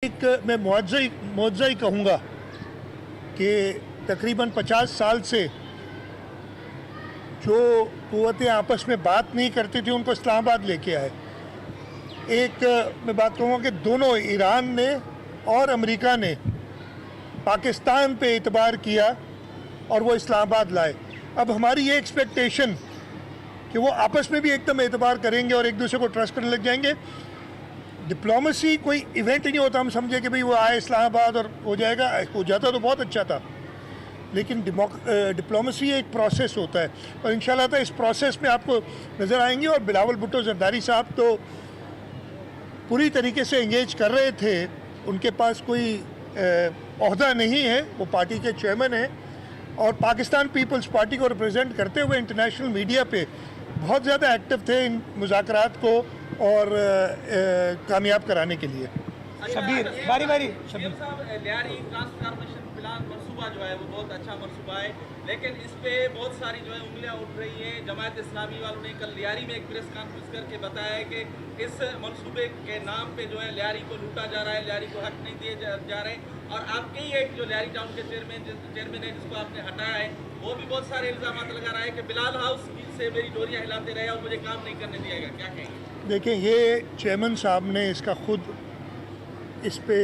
एक मैं मुआवजा ही कहूँगा कि तकरीबन 50 साल से जो कुव्वतें आपस में बात नहीं करती थी उनको इस्लामाबाद लेके आए। एक मैं बात कहूँगा कि दोनों ईरान ने और अमेरिका ने पाकिस्तान पे एतबार किया और वो इस्लामाबाद लाए। अब हमारी ये एक्सपेक्टेशन कि वो आपस में भी एकदम एतबार करेंगे और एक दूसरे को ट्रस्ट करने लग जाएंगे। डिप्लोमेसी कोई इवेंट ही नहीं होता हम समझे कि भाई वो आए इस्लामाबाद और हो जाएगा, हो जाता तो बहुत अच्छा था, लेकिन डिप्लोमेसी एक प्रोसेस होता है और इंशाल्लाह इस प्रोसेस में आपको नज़र आएंगे। और बिलावल भुट्टो जरदारी साहब तो पूरी तरीके से एंगेज कर रहे थे, उनके पास कोई ओहदा नहीं है, वो पार्टी के चेयरमैन हैं और पाकिस्तान पीपल्स पार्टी को रिप्रेजेंट करते हुए इंटरनेशनल मीडिया पे बहुत ज़्यादा एक्टिव थे इन मुज़ाकरात को और कामयाब कराने के लिए। शबीर बारी शबीर साहब, लियारी ट्रांसफॉर्मेशन प्लान मनसूबा जो है वो बहुत अच्छा मनसूबा है, लेकिन इस पे बहुत सारी जो है उंगलियां उठ रही हैं। जमात इस्लामी वालों ने कल लियारी में एक प्रेस कॉन्फ्रेंस करके बताया है कि इस मनसूबे के नाम पे जो है लियारी को लूटा जा रहा है, लियारी को हक नहीं दिए जा रहे हैं। और आपके ही एक जो लियारी टाउन के चेयरमैन है जिसको आपने हटाया है, वो भी बहुत सारे इल्ज़ाम लगा रहा है कि बिलाल हाउस से मेरी डोरियाँ हिलाते रहे और मुझे काम नहीं करने दिया गया। क्या कहेंगे? देखिए, ये चेयरमैन साहब ने इसका खुद इस पे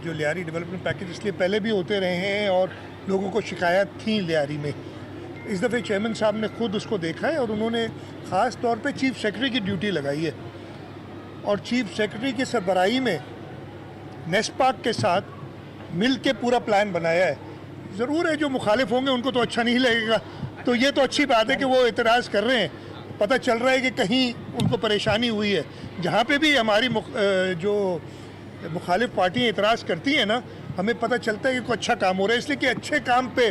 जो लियारी डेवलपमेंट पैकेज इसलिए पहले भी होते रहे हैं और लोगों को शिकायत थी लियारी में। इस दफ़े चेयरमैन साहब ने खुद उसको देखा है और उन्होंने ख़ास तौर पे चीफ़ सेक्रेटरी की ड्यूटी लगाई है और चीफ़ सेक्रेटरी की सरबराही में नेस्पाक के साथ मिल के पूरा प्लान बनाया है। ज़रूर है जो मुखालिफ होंगे उनको तो अच्छा नहीं लगेगा, तो ये तो अच्छी बात है कि वो एतराज़ कर रहे हैं। पता चल रहा है कि कहीं उनको परेशानी हुई है। जहाँ पे भी हमारी जो मुखालिफ पार्टियाँ एतराज़ करती हैं ना, हमें पता चलता है कि कोई अच्छा काम हो रहा है, इसलिए कि अच्छे काम पे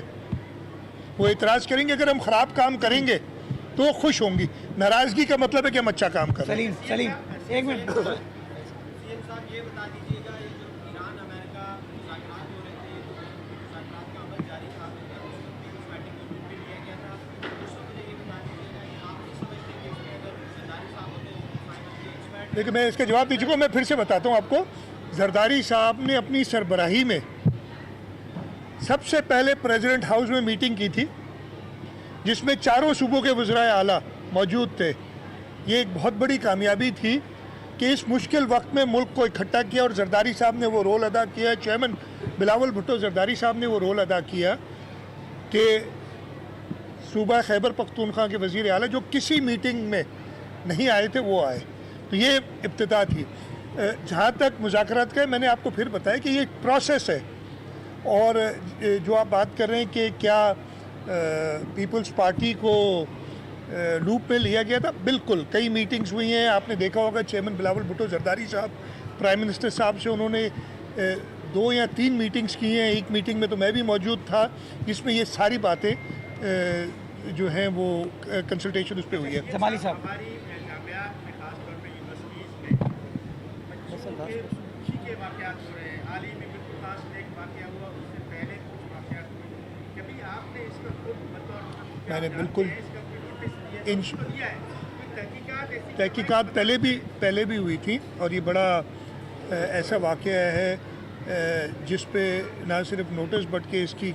वो एतराज़ करेंगे। अगर हम ख़राब काम करेंगे तो वो खुश होंगी। नाराज़गी का मतलब है कि हम अच्छा काम कर रहे हैं। सलीम एक मिनट। सीएम साहब ये बता दीजिएगा, ये जो ईरान अमेरिका मुज़ाकरात हो रहे थे, मुज़ाकरात का अमल जारी था, पीपल्स पार्टी को रूट भी लिया गया था, उस वक्त ये बता दीजिएगा कि आप नहीं समझते कि इसमें अगर जरदारी साहब होते तो फाइनल एक्सपर्ट। देखिए, मैं इसका जवाब दे चुका हूँ, मैं फिर से बताता हूँ आपको। जरदारी साहब ने अपनी सरबराही में सबसे पहले प्रेसिडेंट हाउस में मीटिंग की थी जिसमें चारों सूबों के वज़राए आला मौजूद थे। ये एक बहुत बड़ी कामयाबी थी कि इस मुश्किल वक्त में मुल्क को इकट्ठा किया और जरदारी साहब ने वो रोल अदा किया। चेयरमैन बिलावल भुट्टो जरदारी साहब ने वो रोल अदा किया कि सूबा खैबर पख्तूनख्वा के वज़ीर आला जो किसी मीटिंग में नहीं आए थे वो आए। तो ये इब्तिदा थी। जहाँ तक मुज़ाकरात का है, मैंने आपको फिर बताया कि ये एक प्रोसेस है और जो आप बात कर रहे हैं कि क्या पीपल्स पार्टी को लूप में लिया गया था, बिल्कुल कई मीटिंग्स हुई हैं। आपने देखा होगा चेयरमैन बिलावल भुट्टो जरदारी साहब प्राइम मिनिस्टर साहब से उन्होंने 2 या 3 मीटिंग्स की हैं। एक मीटिंग में तो मैं भी मौजूद था जिसमें ये सारी बातें जो हैं वो कंसल्टेशन उस पर हुई है। जमाली साहब, हमारी जामियात में खासतौर पर यूनिवर्सिटीज़ में बच्चों के खुशी के वाक़यात हो रहे हैं। हाल ही में बिल्कुल खास एक वाक़या हुआ, उससे पहले कुछ वाक़यात हुए। कभी आपने इसका खुद बतौर मैंने बिल्कुल इसका कोई नोटिस लिया है? कोई तहकीकात पहले भी हुई थी और ये बड़ा ऐसा वाक़या है जिस पे ना सिर्फ नोटिस बल्कि इसकी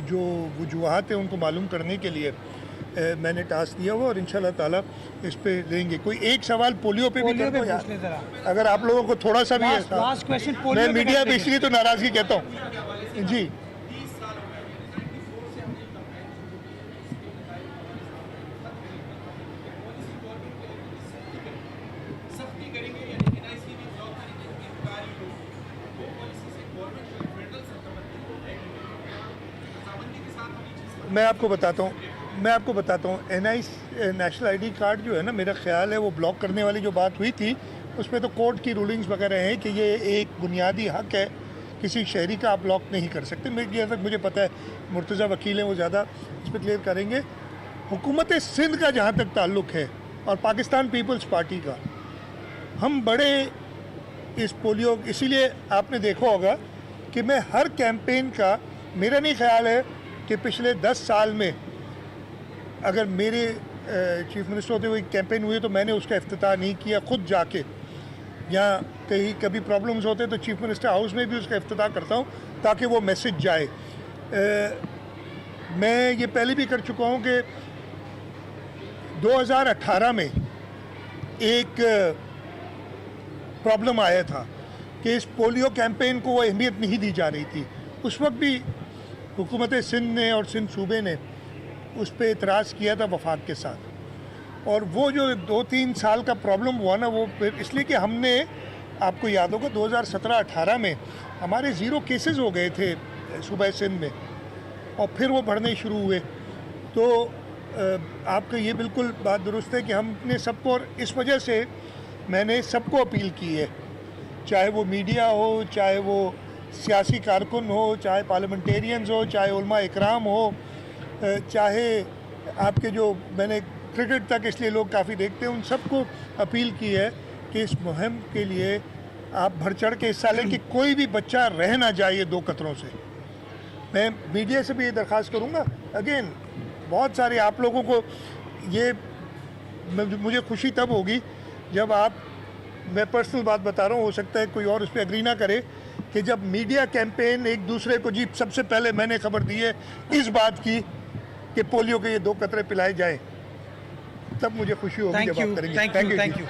जो वजूहात है उनको मालूम करने के लिए मैंने टास्क दिया हुआ और इंशाल्लाह ताला इस पे लेंगे। कोई एक सवाल पोलियो पे भी कर दो यार, अगर आप लोगों को थोड़ा सा भी है। लास्ट क्वेश्चन मैं मीडिया पे इसलिए तो नाराज़गी कहता हूँ जी। मैं आपको बताता हूँ नेशनल आईडी कार्ड जो है ना, मेरा ख्याल है वो ब्लॉक करने वाली जो बात हुई थी उस पर तो कोर्ट की रूलिंग्स वगैरह हैं कि ये एक बुनियादी हक है, किसी शहरी का आप ब्लॉक नहीं कर सकते। जहाँ तक मुझे पता है मुर्तज़ा वकील हैं, वो ज़्यादा इस पर क्लियर करेंगे। हुकूमत सिंध का जहाँ तक ताल्लुक़ है और पाकिस्तान पीपल्स पार्टी का, हम बड़े इस पोलियो, इसीलिए आपने देखा होगा कि मैं हर कैंपेन का, मेरा नहीं ख्याल है कि पिछले 10 साल में अगर मेरे चीफ मिनिस्टर होते हुए कैंपेन हुई तो मैंने उसका इफ्तिताह नहीं किया खुद जाके। यहाँ कहीं कभी प्रॉब्लम्स होते तो चीफ मिनिस्टर हाउस में भी उसका इफ्तिताह करता हूँ ताकि वो मैसेज जाए। मैं ये पहले भी कर चुका हूँ कि 2018 में एक प्रॉब्लम आया था कि इस पोलियो कैंपेन को वो अहमियत नहीं दी जा रही थी। उस वक्त भी हुकूमत सिंध ने और सिंध सूबे ने उस पर इतराज़ किया था वफाक के साथ। और वो जो 2-3 साल का प्रॉब्लम हुआ ना, वो फिर इसलिए कि हमने, आपको याद होगा 2017-18 में हमारे 0 केसेस हो गए थे सूबा सिंध में, और फिर वो बढ़ने शुरू हुए। तो आपका ये बिल्कुल बात दुरुस्त है कि हमने सबको, और इस वजह से मैंने सबको अपील की है, चाहे वो मीडिया हो, चाहे वो सियासी कारकुन हो, चाहे पार्लियामेंटेरियंस हो, चाहे उलमा इकराम हो, चाहे आपके जो, मैंने क्रिकेट तक इसलिए लोग काफ़ी देखते हैं, उन सबको अपील की है कि इस मुहिम के लिए आप बढ़ चढ़ के हिस्सा लें कि कोई भी बच्चा रह ना जाए 2 कतरों से। मैं मीडिया से भी ये दरख्वास्त करूँगा, अगेन बहुत सारे आप लोगों को ये, मुझे खुशी तब होगी जब आप, मैं पर्सनल बात बता रहा हूँ, हो सकता है कोई और उस पर एग्री ना करे, कि जब मीडिया कैंपेन एक दूसरे को, जी सबसे पहले मैंने खबर दी है इस बात की कि पोलियो के ये 2 कतरे पिलाए जाएं, तब मुझे खुशी होगी जब आप करेंगे। Thank you.